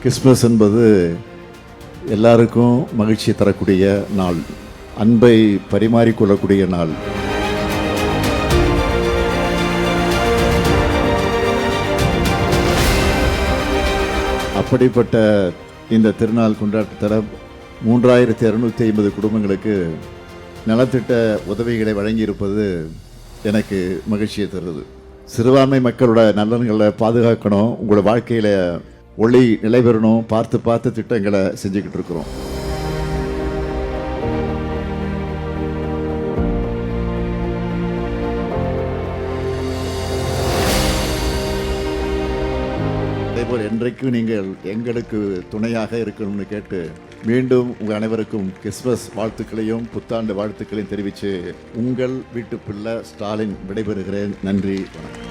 Christmas என்பது எல்லாருக்கும் மகிழ்ச்சி தரக்கூடிய நாள், அன்பை பரிமாறிக்கொள்ளக்கூடிய நாள். அப்படிப்பட்ட இந்த திருநாள் கொண்டாட்டத்தில் 3250 குடும்பங்களுக்கு நலத்திட்ட உதவிகளை வழங்கியிருப்பது எனக்கு மகிழ்ச்சியை தருது. சிறுபான்மை மக்களோட நலன்களை பாதுகாக்கணும், உங்களோட வாழ்க்கையில் ஒளி நிலை பெறணும், பார்த்து திட்டங்களை செஞ்சுக்கிட்டு இருக்கிறோம். அதேபோல் என்றைக்கும் நீங்கள் எங்களுக்கு துணையாக இருக்கணும்னு கேட்டு மீண்டும் உங்கள் அனைவருக்கும் கிறிஸ்மஸ் வாழ்த்துக்களையும் புத்தாண்டு வாழ்த்துக்களையும் தெரிவித்து உங்கள் வீட்டு பிள்ளை ஸ்டாலின் விடைபெறுகிறேன். நன்றி, வணக்கம்.